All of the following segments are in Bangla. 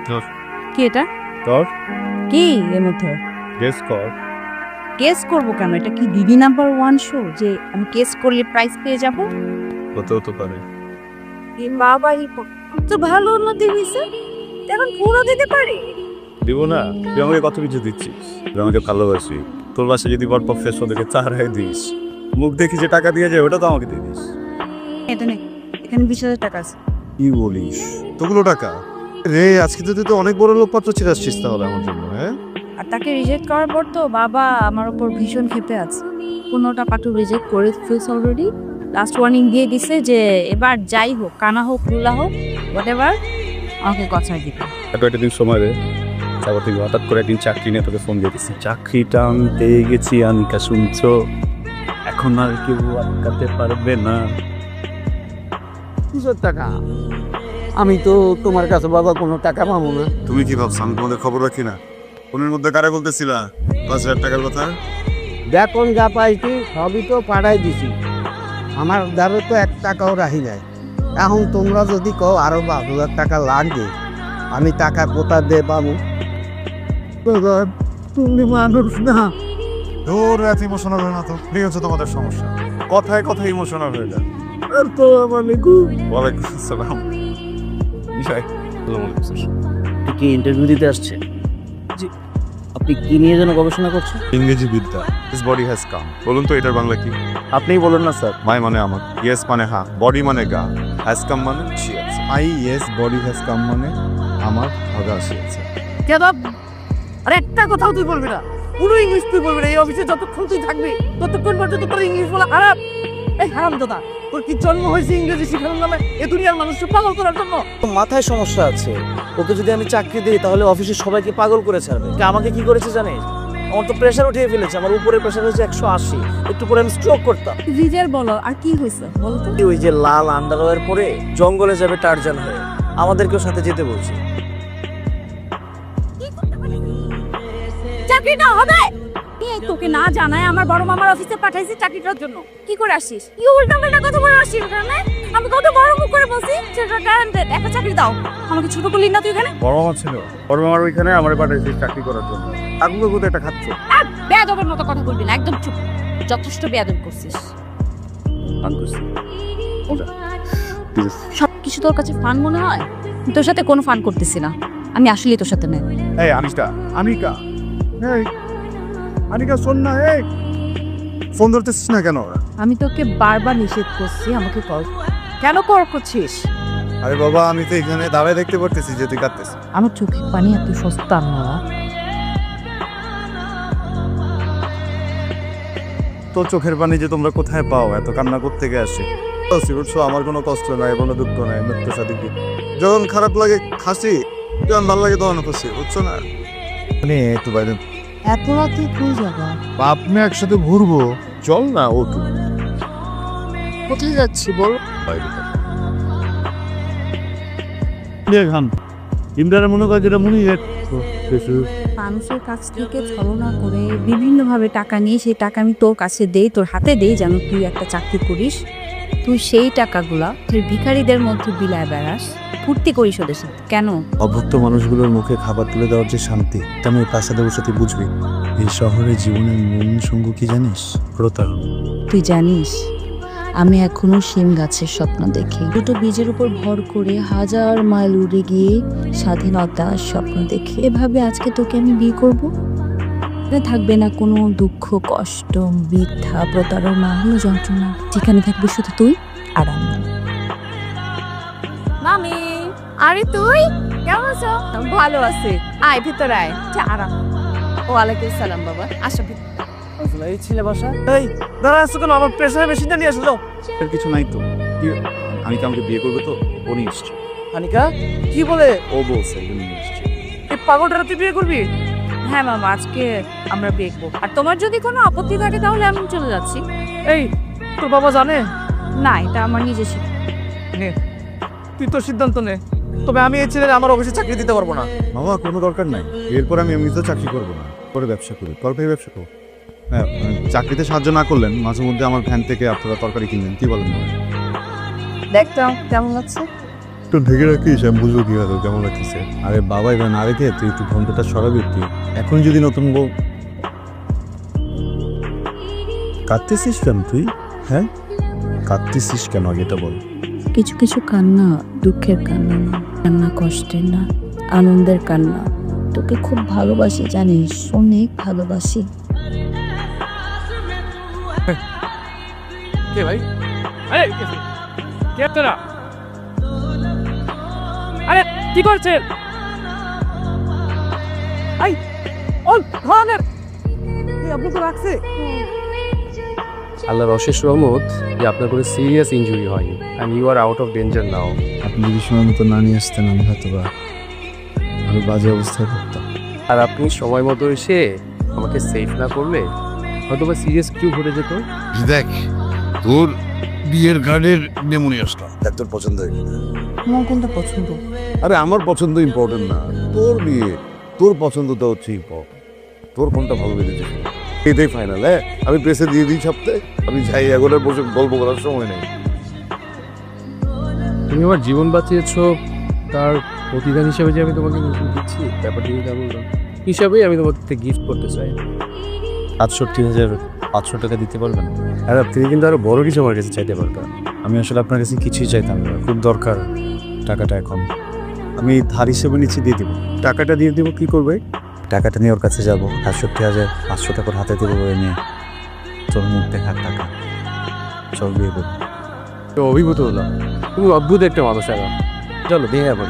ধর। কি এটা? ধর, কি এর মধ্যে? গেস কর। কেস করবো কেন? এটা কি দিদি নাম্বার 1 শো যে আমি কেস করলে প্রাইজ পেয়ে যাব? হতেও তো পারে। এই বাবা এই তো ভালো উন্নতি হয়েছে, এখন পুরো দিতে পারি। দিব না? তুই আমাকে কত কিছু দিচ্ছিস, তুই আমাকে ভালোবাসি। তোর বাসায় যদি বর পক্ষের ওদেরকে চারাই দিস, মুখ দেখি যে টাকা দিয়ে যায় ওটা তো আমাকে দিয়ে দিস। এটা নে, এখানে 20,000 টাকা আছে। কি বলিস? তোগুলো টাকা রে, আজকে তো তুই তো অনেক বড় লোকপত্র ছিঁড়ে আসছিস তাহলে আমার জন্য। হ্যাঁ, আর তাকে রিজেক্ট করার পর তো বাবা আমার উপর ভীষণ ক্ষেপে আছে। 15টা পাটু রিজেক্ট করে ফেলছে অলরেডি। লাস্ট ওয়ার্নিং দিয়ে দিছে যে এবার যাই হোক, কানা হোক লুলা হোক হোয়াট এভার, আমাকে কথা দিবে। একটা দিন সময় রে, তারপর তুই হঠাৎ করে একদিন চাকরি নিয়ে তোকে ফোন দিয়ে দিচ্ছি। চাকরিটা আমি পেয়ে গেছি আনিকা, শুনছো? এখন আর কেউ আটকাতে পারবে না। কিসের টাকা? আমি তো তোমার কাছে বাবা কোনো টাকা পাবো না। তুমি কি ভাবছো আমি তোমাদের খবর রাখি না? ফোনের মধ্যে কারে বলতেছিলা 5,000 টাকার কথা? বেতন যা পাইছি সবই তো পাঠাই দিছি, আমার দ্বারা তো 1 টাকাও রাখি নাই। এখন তোমরা যদি কও আরো 5,000 টাকা লাগবে, আমি টাকা কোথা দিয়ে পাবো? তুমি মানুষ না। দূর এত ইমোশনাল হয় না তো, এই হচ্ছে তোমাদের সমস্যা। কথায় কথায় ইমোশনাল হয়ে যায়। ওয়ালাইকুম আসসালাম। বিষয় আপনি কি ইন্টারভিউ দিতে আসছেন? জি। আপনি কি নিয়ে যেন গবেষণা করছেন? ইংরেজি বিদ্যা। This body has come. বলুন তো এটার বাংলা কি? আপনিই বলুন না স্যার। মাই মানে আমার, ইয়েস মানে হ্যাঁ, বডি মানে গা, হ্যাজ কাম মানে শিয়েছে। I yes body has come মানে আমার ভাগা শিয়েছে। কেদাব, আরে একটা কথাও তুই বলবি না, পুরো ইংলিশ তুই বলবি না। এই অফিসে যতক্ষণ তুই থাকবি ততক্ষণ পর্যন্ত তোর ইংলিশ বলা খারাপ। এই হারাম দাদা, তোর কি জন্ম হয়েছে ইংরেজি শেখানোর নামে এ দুনিয়ার মানুষকে পাগল করার জন্য? মাথায় সমস্যা আছে। ওকে যদি আমি চাকরি দিই তাহলে অফিসের সবাইকে পাগল করে ছাড়বে। আমাকে কি করেছে জানিস? আমার তো প্রেশার উঠিয়ে ফেলেছে। আমার উপরে প্রেশার হয়েছে 180। একটু পরে আমি স্ট্রোক করতাম। রিজার বলো আর কি হয়েছে বলো তো। ওই যে লাল আন্ডারওয়্যার পরে জঙ্গলে যাবে টারজান হয়ে, আমাদেরকেও সাথে যেতে বলছে। চাকরিটা হবে? এই তোকে না জানায় আমার বড় মামার অফিসে পাঠাইছি চাকরিটার জন্য। কি করে আসিস? কি উল্টাপাল্টা কথা বলে আসিস এখানে? আমি কত বড় মুখ করে বলছি সেটা ট্যালেন্টেড, একটা চাকরি দাও। আমাকে ছোট করলি না তুই এখানে? বড় মামা ছিল, বড় মামার ওইখানে আমার পাঠাইছি চাকরি করার জন্য। আগুলো কোথায় একটা খাচ্ছ? বেয়াদবের মতো কথা বলবি না, একদম চুপ। যথেষ্ট বেয়াদব করছিস। পান করছি। সবকিছু তোর কাছে ফান মনে হয়? তোর সাথে কোনো ফান করতেছি না আমি, আসলেই তোর সাথে নেই। এই আনিকা, আনিকা, এই আনিকা শোন না, এই ফোন ধরতেছিস না কেন? আমি তোকে বারবার নিষেধ করছি আমাকে কল কেন করছিস? আরে বাবা, আমি তো এখানে দাঁড়ায় দেখতে পারতেছি যে তুই কাঁদতেছিস। আমার চোখে পানি এত সস্তা না। তোর চোখের পানি যে তোমরা কোথায় পাও? এত কান্না করতে গিয়ে আসে বুঝছো? আমার কোনো কষ্ট নাই, কোনো দুঃখ নাই, মৃত্যু সাদিকি। যখন খারাপ লাগে হাসি, যখন ভালো লাগে তখন খুশি, বুঝছো না? মানে একটু বাইরে এত রাতে কই যাবা? বাপ মেয়ে একসাথে ঘুরবো, চল না। ও তুই কোথায় যাচ্ছি বল? বাইরে খান ইমরানের মনে করে যেটা মনে মানুষের কাছ থেকে ছলনা করে বিভিন্নভাবে টাকা নিয়ে সেই টাকা আমি তোর কাছে দেই, তোর হাতে দেই যেন তুই একটা চাকরি করিস। তুই সেই টাকাগুলা তুই ভিখারিদের মধ্যে বিলায় বেড়াস, ফুর্তি করিস ওদের সাথে। কেন? অভুক্ত মানুষগুলোর মুখে খাবার তুলে দেওয়ার যে শান্তি, তা আমি প্রাসাদে বসে বুঝবি। এই শহরে জীবনের মূল সঙ্গ কি জানিস? প্রতারণা। তুই জানিস আমি এখনো শিম গাছের স্বপ্ন দেখি, দুটো বীজের উপর ভর করে 1000 মাইল উড়ে গিয়ে স্বাধীনতার স্বপ্ন দেখি। এভাবে আজকে তোকে আমি বিয়ে করব, থাকবে না কোনো দুঃখ, কষ্ট, মিথ্যা, প্রতারণা, কোনো যন্ত্রণা। যেখানে থাকবে শুধু তুই আর আমি। মামি, আরে তুই কেমন আছো? ভালো আছে, আয় ভিতর আয়, আরাম। ওয়ালাইকুম সালাম বাবা, আসো ভিতর। এই ছেলে বাসা, এই দাঁড়া আসছো কেন? আমার প্রেশারের মেশিনটা নিয়ে আসলো। এর কিছু নাই তো। কি আনিকা আমাকে বিয়ে করবে তো? ও নিয়ে এসছে। হানিকা কি বলে? ও বলছে এই জন্য নিয়ে এসছে। এই পাগলটা তুই বিয়ে করবি? হ্যাঁ মামা, আজকে আমরা বিয়ে করব। আর তোমার যদি কোনো আপত্তি থাকে তাহলে আমি চলে যাচ্ছি। এই তোর বাবা জানে? না, এটা আমার নিজের সিদ্ধান্ত। নে, তুই তোর সিদ্ধান্ত নে। তবে আমি এই ছেলের আমার অফিসে চাকরি দিতে পারবো না। মামা কোনো দরকার নাই, এরপর আমি এমনিতে চাকরি করবো না, পরে ব্যবসা করি। তরকারি ব্যবসা করবো। হ্যাঁ, চাকরিতে সাহায্য না করলেন মাঝে মধ্যে আমার ভ্যান থেকে আপনারা তরকারি কিনবেন, কি বলেন? দেখতাম কেমন লাগছে। তো ঢেকে রাখিস, আমি বুঝবো কি হলো কেমন লাগতেছে। আরে বাবা এবার না রেখে তুই একটু ঘন্টাটা সরাবি তুই। এখন যদি নতুন বউ কাঁদতেছিস কেন তুই? হ্যাঁ কাঁদতেছিস কেন আগে এটা বল। কিছু কিছু কান্না দুঃখের কান্না না, কান্না কষ্টের না, আনন্দের কান্না। তোকে খুব ভালোবাসি জানিস, অনেক ভালোবাসি। কে ভাই? আরে কে আপনারা? আরে কি করছেন? আই অল ধরনের আপনি তো রাখছে। আল্লাহর অশেষ রহমত যে আপনার কোনো সিরিয়াস ইনজুরি হয়নি and you are out of danger now. আপনি যদি সময় মতো না নিয়ে আসতেন আমি হয়তো বা আরো বাজে অবস্থায় পড়তাম। আর আপনি সময় মতো এসে আমাকে সেফ না করলে হয়তো বা সিরিয়াস কিছু ঘটে যেত। দেখ তোর বিয়ের কার্ডের নেমুনি আসলাম। তোর পছন্দ হয় কিনা? আমার কোনটা পছন্দ? আরে আমার পছন্দ ইম্পর্টেন্ট না, তোর বিয়ে, তোর পছন্দটা হচ্ছে ইম্পর্টেন্ট। তোর কোনটা ভালো লেগেছে এটাই ফাইনাল। হ্যাঁ আমি প্রেসে দিয়ে দিই সপ্তাহে, আমি যাই এখন আর বসে গল্প করার সময় নেই। তুমি আমার জীবন বাঁচিয়েছো, তার প্রতিদান হিসেবে যে আমি তোমাকে কিছু দিচ্ছি ব্যাপারটা কিন্তু এমন না। হিসাবেই আমি তোমাকে গিফট করতে চাই। ৬৭,৫০০ টাকা দিতে পারবেন? আর আপনি কিন্তু আরো বড় কিছু আমার কাছে চাইতে পারবেন। আমি আসলে আপনার কাছে কিছুই চাইতাম না, খুব দরকার টাকাটা এখন। আমি ধার হিসেবে নিচ্ছি, দিয়ে দিব। টাকাটা দিয়ে দেবো, কি করবে? টাকাটা নিয়ে ওর কাছে যাবো, ৬৭,৫০০ টাকা হাতে দেবো, ওই নিয়ে তোর মুখ দেখার টাকা। চল বিয়ে করবো। তো অভিভূত হলাম, তুমি অদ্ভুত একটা মানুষ। এখন চলো দিয়ে যাবো,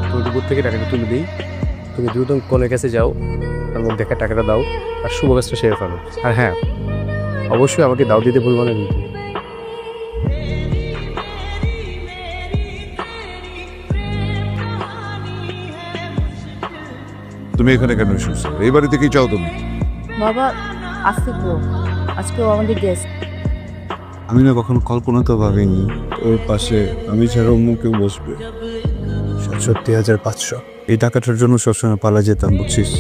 তুমি দুপুর থেকে টাকাটা তুলে দিই। তুমি দ্রুত কনের কাছে যাও, তার মুখ দেখা টাকাটা দাও আর শুভ কাজটা সেরে ফেলো। আর হ্যাঁ অবশ্যই আমাকে দাও দিতে ভুলবো না কিন্তু। তুমি এখানে কেন এসেছো? এই বাড়িতে কি চাও তুমি? বাবা আসতে তো, আজকেও আমাদের গেস্ট। আমি না কখনো কল্পনা তো ভাবিনি ওর পাশে আমি ছাড়া অন্য কেউ বসবে। ৬৭,৫০০ এই টাকাটার জন্য সবসময় পালা যেতাম বুঝছিস।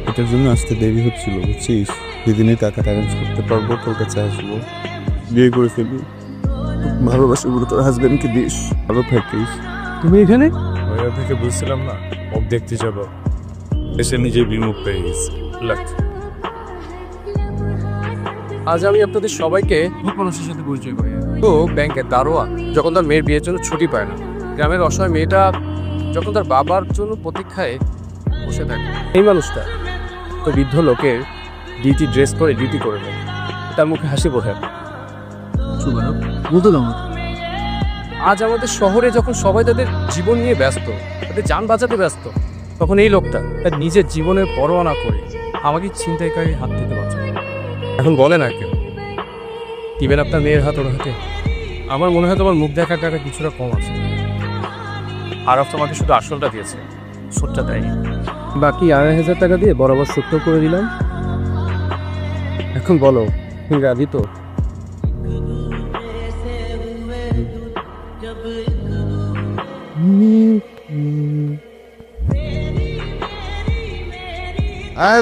এটার জন্য আসতে দেরি হচ্ছিল বুঝছিস। যেদিন এই টাকাটা অ্যারেঞ্জ করতে পারবো তোর কাছে আসবো, বিয়ে করে ফেলি। ভালোবাসা গুলো তোর হাজবেন্ডকে দিস, ভালো থাকিস। তুমি এখানে? ওইটা থেকে বুঝছিলাম না ওক দেখতে যাব, এসে নিজে বিমুখ পেয়ে গেছি। আজ আমি আপনাদের সবাইকে ভূত মানুষের সাথে পরিচয় করি। তো ব্যাংকের দারোয়ান যখন তার মেয়ের বিয়ের জন্য ছুটি পায় না, গ্রামের অসহায় মেয়েটা যখন তার বাবার জন্য প্রতীক্ষায় বসে থাকে, এই মানুষটা তো বৃদ্ধ লোকের ডিউটি ড্রেস করে ডিউটি করে নেয়। তার মুখে হাসি বোঝে। বলতে দাও না। আজ আমাদের শহরে যখন সবাই তাদের জীবন নিয়ে ব্যস্ত, তাদের যান বাঁচাতে ব্যস্ত, তখন এই লোকটা তার নিজের জীবনের পরোয়া না করে আমাকে ছিনতাইকারীর হাত থেকে বাঁচায়। এখন বলে না কেউ দিবেন আপনার মেয়ের হাত ওর হাতে? আমার মনে হয় তোমার মুখ দেখার টাকা কিছুটা কম আছে। আরব তোমাকে শুধু আসলটা দিয়েছে, সুদটা দেয়নি। বাকি ২,৫০০ টাকা দিয়ে বরাবর সত্য করে দিলাম। এখন বলো তুমি রাজি তো?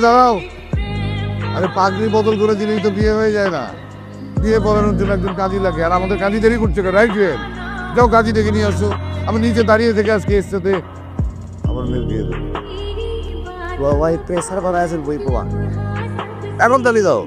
দাঁড়াও, আরে পাগড়ি বদল করে দিলেই তো বিয়ে হয়ে যায় না। বিয়ে পড়ানোর জন্য একজন কাজী লাগে, আর আমাদের কাজী দেরি করছে কেন? রাইট জুয়েল, যাও কাজী ডেকে নিয়ে আসো। আমি নিচে দাঁড়িয়ে থেকে আজকে এর সাথে আমার মেয়ের বিয়ে দেবো। ওয়াই প্রেসার বানায় আছেন বই পোয়া। এখন তালি দাও।